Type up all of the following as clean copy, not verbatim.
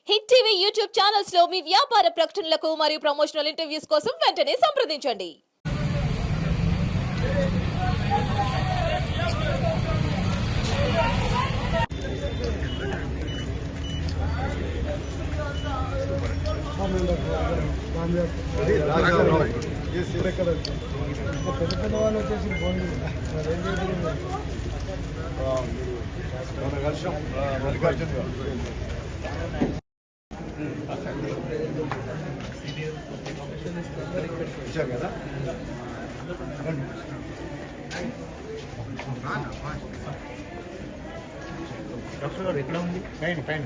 Hit TV YouTube channels లో మీ వ్యాపార ప్రకటనలకు మరియు ప్రమోషనల్ ఇంటర్వ్యూస్ కోసం వెంటనే సంప్రదించండి. కదా డాక్టర్ గారు ఎక్కడ ఉంది? పైన పైన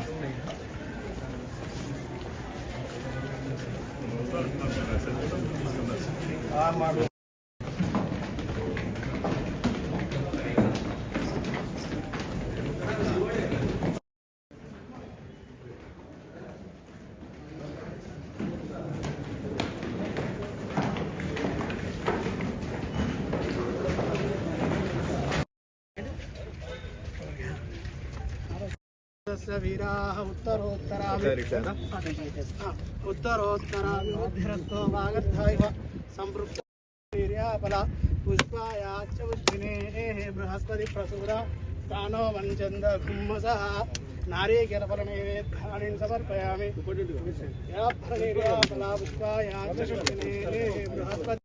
वीराः उत्तरोत्तराभिवृद्धिरस्तो वागर्थायव संपृक्तवीर्याफला पुष्पायाच्च बुद्धिनेः बृहस्पति प्रसूरा कानो वञ्चन्द कुम्मसः नारीकेलफलनैवेद्यानि समर्पयामि फला पुष्पायाच्च बुद्धिनेः बृहस्पति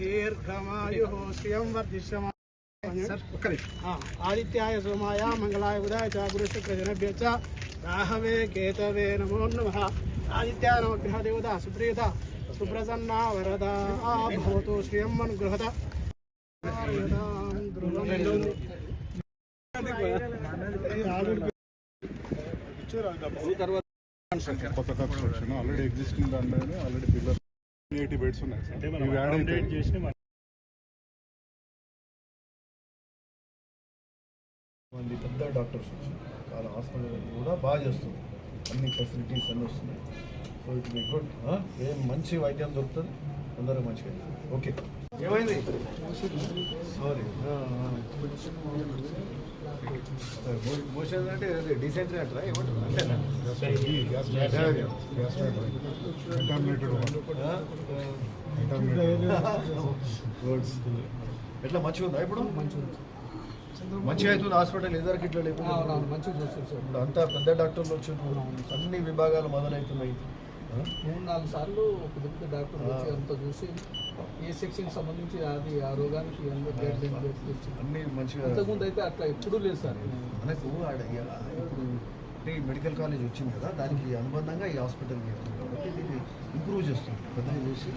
दीर्घमायुः श्रियं वर्धिष्यमा आदित्याय सोमाय मंगलाय बुधाय च गुरुशुक्रजनेभ्यः च राहवे केतवे नमो नमः। आदित्याय नमः देवता सुप्रियता सुप्रसन्ना वरदा भवतु श्रियं अनुगृहत ఆల్రెడీ ఎగ్జిస్టింగ్ దాంట్లోనే ఆల్రెడీ పిల్లర్ 80 బెడ్స్ ఉన్నాయి సార్. ఇవి యాడ్ అయితే మంది పెద్ద డాక్టర్స్ వచ్చి వాళ్ళ హాస్పిటల్ కూడా బాగా చేస్తుంది, అన్ని ఫెసిలిటీస్ అన్నీ వస్తున్నాయి. So it be good. ఏం మంచి వైద్యం దొరుకుతుంది, అందరూ మంచిగా. ఓకే, ఏమైంది? సారీ, మోషన్ అంటే డీసెంట్రీ అంటారా? ఏమంటారు అంతేనా? ఎట్లా మంచిగా ఉందా ఇప్పుడు? మంచిగా అవుతుంది హాస్పిటల్, ఎదురికి ఇట్లా లేకుండా మంచిగా చూస్తుంది సార్. ఇప్పుడు అంతా పెద్ద డాక్టర్లు వచ్చి అన్ని విభాగాలు మొదలవుతున్నాయి. 3-4 సార్లు ఒక పెద్ద డాక్టర్ వచ్చి అంతా చూసి ఏ సెక్షన్కి సంబంధించి అది ఆ రోగానికి అన్ని మంచిగా. అంతకుముందు అయితే అట్లా ఎప్పుడూ లేదు సార్. మనకు ఇప్పుడు ఈ మెడికల్ కాలేజ్ వచ్చింది కదా, దానికి అనుబంధంగా ఈ హాస్పిటల్ కాబట్టి దీన్ని ఇంప్రూవ్ చేస్తుంది పెద్దగా చేసి.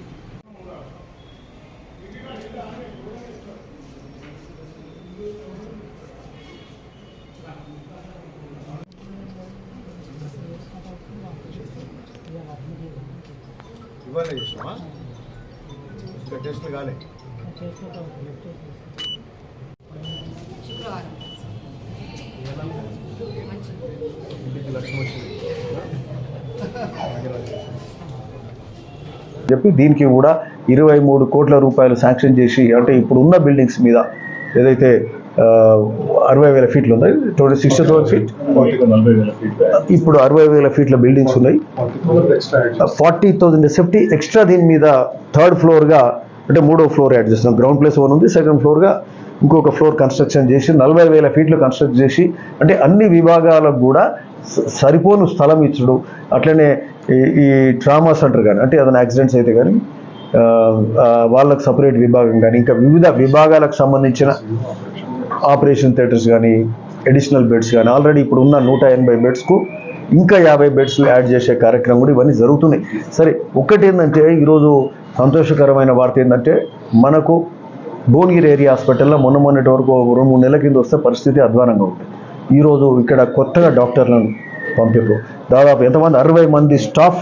ఇవాళ చేసినామా? ఇంకా టెస్ట్లు కాలే. ఇంటికి లక్ష్యం వచ్చింది చెప్పి దీనికి కూడా 23 కోట్ల రూపాయలు శాంక్షన్ చేసి, అంటే ఇప్పుడు ఉన్న బిల్డింగ్స్ మీద ఏదైతే 60,000 ఫీట్లు ఉన్నాయి, 60,000 ఫీట్, ఇప్పుడు 60,000 ఫీట్ల బిల్డింగ్స్ ఉన్నాయి. 40,000 సేఫ్టీ ఎక్స్ట్రా దీని మీద 3rd ఫ్లోర్గా, అంటే 3వ ఫ్లోర్ యాడ్ చేస్తున్నాం. గ్రౌండ్ ప్లేస్ 1 ఉంది, 2nd ఫ్లోర్గా ఇంకొక ఫ్లోర్ కన్స్ట్రక్షన్ చేసి 40,000 ఫీట్లు కన్స్ట్రక్ట్ చేసి, అంటే అన్ని విభాగాలకు కూడా సరిపోను స్థలం ఇచ్చుడు. అట్లనే ఈ ట్రామా సెంటర్ కానీ, అంటే ఏదైనా యాక్సిడెంట్స్ అయితే కానీ వాళ్ళకు సపరేట్ విభాగం కానీ, ఇంకా వివిధ విభాగాలకు సంబంధించిన ఆపరేషన్ థియేటర్స్ కానీ, అడిషనల్ బెడ్స్ కానీ, ఆల్రెడీ ఇప్పుడు ఉన్న 180 బెడ్స్కు ఇంకా 50 బెడ్స్ యాడ్ చేసే కార్యక్రమం కూడా ఇవన్నీ జరుగుతున్నాయి. సరే, ఒక్కటి ఏంటంటే ఈరోజు సంతోషకరమైన వార్త ఏంటంటే, మనకు భువనగిరి ఏరియా హాస్పిటల్లో మొన్నటి వరకు 2-3 నెలల కింద వస్తే పరిస్థితి అధ్వానంగా ఉంటుంది. ఈరోజు ఇక్కడ కొత్తగా డాక్టర్లను పంపారు. దాదాపు ఎంతమంది? 60 మంది స్టాఫ్,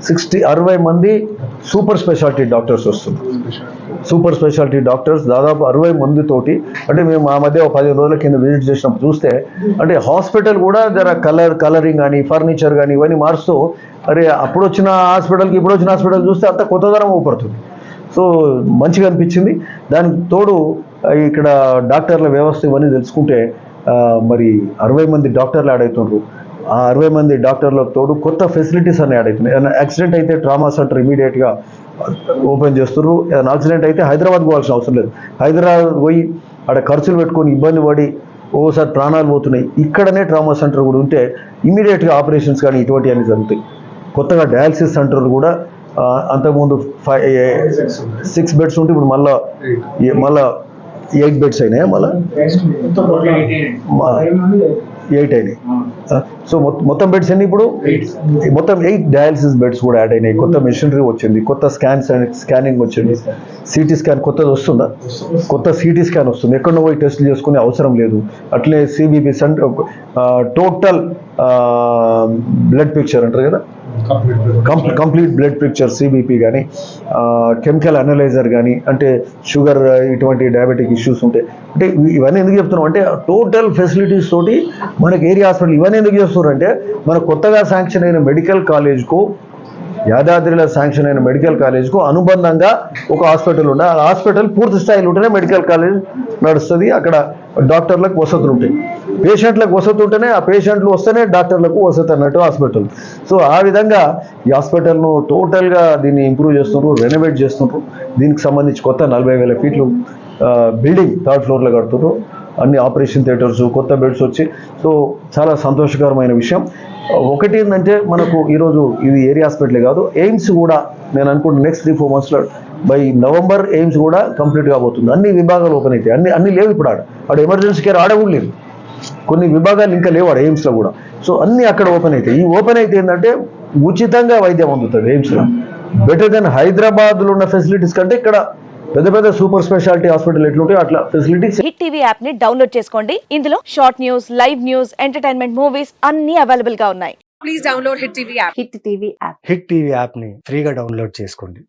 60 మంది సూపర్ స్పెషాలిటీ డాక్టర్స్ వస్తున్నారు. సూపర్ స్పెషాలిటీ డాక్టర్స్ దాదాపు 60 మందితోటి, అంటే మేము ఆ మధ్య 15 రోజుల కింద విజిట్ చేసినప్పుడు చూస్తే, అంటే హాస్పిటల్ కూడా జర కలరింగ్ కానీ, ఫర్నిచర్ కానీ ఇవన్నీ మారుస్తూ, అరే అప్పుడు వచ్చిన హాస్పిటల్కి ఇప్పుడు వచ్చిన హాస్పిటల్ చూస్తే అంత కొత్తదనం ఊపడుతుంది. సో మంచిగా అనిపించింది. దానికి తోడు ఇక్కడ డాక్టర్ల వ్యవస్థ ఇవన్నీ తెలుసుకుంటే, మరి 60 మంది డాక్టర్లు యాడ్ అవుతున్నారు. ఆ 60 మంది డాక్టర్లకు తోడు కొత్త ఫెసిలిటీస్ అని యాడ్ అవుతున్నాయి. ఏదైనా యాక్సిడెంట్ అయితే ట్రామా సెంటర్ ఇమీడియట్గా ఓపెన్ చేస్తున్నారు. ఏదైనా యాక్సిడెంట్ అయితే హైదరాబాద్ పోవాల్సిన అవసరం లేదు. హైదరాబాద్ పోయి అక్కడ ఖర్చులు పెట్టుకొని ఇబ్బంది పడి ఓసారి ప్రాణాలు పోతున్నాయి. ఇక్కడనే ట్రామా సెంటర్ కూడా ఉంటే ఇమీడియట్గా ఆపరేషన్స్ కానీ ఇటువంటి అన్ని జరుగుతాయి. కొత్తగా డయాలసిస్ సెంటర్లు కూడా అంతకుముందు 6 బెడ్స్ ఉంటే ఇప్పుడు మళ్ళా 8 బెడ్స్ అయినాయి, మళ్ళీ 8 అయినాయి. సో మొత్తం బెడ్స్ ఎన్ని ఇప్పుడు మొత్తం 8 డయాలసిస్ బెడ్స్ కూడా యాడ్ అయినాయి. కొత్త మెషినరీ వచ్చింది, కొత్త స్కానింగ్ వచ్చింది. సిటీ స్కాన్ కొత్తది వస్తుందా? కొత్త సిటీ స్కాన్ వస్తుంది. ఎక్కడో పోయి టెస్ట్ చేసుకునే అవసరం లేదు. అట్లే సిబిపి టోటల్ బ్లడ్ పిక్చర్ అంటారు కదా, కంప్లీట్ బ్లడ్ పిక్చర్ సిబిపి కానీ కెమికల్ అనలైజర్ కానీ, అంటే షుగర్ ఇటువంటి డయాబెటిక్ ఇష్యూస్ ఉంటాయి. అంటే ఇవన్నీ ఎందుకు చెప్తున్నాం అంటే టోటల్ ఫెసిలిటీస్ తోటి మనకి ఏరియా హాస్పిటల్ ఇవన్నీ ఎందుకు చేస్తున్నారు అంటే మన కొత్తగా శాంక్షన్ అయిన మెడికల్ కాలేజ్కు, యాదాద్రిలో శాంక్షన్ అయిన మెడికల్ కాలేజ్కు అనుబంధంగా ఒక హాస్పిటల్ ఉండే, ఆ హాస్పిటల్ పూర్తి స్థాయిలో ఉంటేనే మెడికల్ కాలేజ్ నడుస్తుంది. అక్కడ డాక్టర్లకు వసతులు ఉంటాయి. పేషెంట్లకు వసతి ఉంటేనే ఆ పేషెంట్లు వస్తేనే డాక్టర్లకు వసతి అన్నట్టు హాస్పిటల్. సో ఆ విధంగా ఈ హాస్పిటల్ను టోటల్గా దీన్ని ఇంప్రూవ్ చేస్తున్నారు, రెనోవేట్ చేస్తున్నారు. దీనికి సంబంధించి కొత్త 40,000 ఫీట్లు బిల్డింగ్ 3rd ఫ్లోర్లో కడుతున్నారు. అన్ని ఆపరేషన్ థియేటర్స్, కొత్త బెడ్స్ వచ్చి, సో చాలా సంతోషకరమైన విషయం. ఒకటి ఏంటంటే మనకు ఈరోజు ఇది ఏరియా హాస్పిటలే కాదు, ఎయిమ్స్ కూడా నేను అనుకుంటున్నాను నెక్స్ట్ 3-4 monthsలో బై నవంబర్ ఎయిమ్స్ కూడా కంప్లీట్ కాబోతుంది. అన్ని విభాగాలు ఓపెన్ అవుతాయి. అన్ని లేవు ఇప్పుడు ఆడ ఎమర్జెన్సీ కేర్ ఆడ కూడా లేదు. కొన్ని విభాగాలు ఇంకా లేవు ఆడ ఎయిమ్స్లో కూడా. సో అన్నీ అక్కడ ఓపెన్ అవుతాయి. ఈ ఓపెన్ అయితే ఏంటంటే ఉచితంగా వైద్యం అందుతుంది ఎయిమ్స్లో. బెటర్ దెన్ హైదరాబాద్లో ఉన్న ఫెసిలిటీస్ కంటే ఇక్కడ పెద్ద సూపర్ స్పెషాలిటీ హాస్పిటల్ ఎట్లుంటాయో అట్లా ఫెసిలిటీస్. హిట్ టీవీ యాప్ ని డౌన్లోడ్ చేసుకోండి. ఇందులో short news, live news, entertainment movies అన్ని అవైలబుల్ గా ఉన్నాయి. Please download hit TV app. Hit TV యాప్ని ఫ్రీగా డౌన్లోడ్ చేసుకోండి.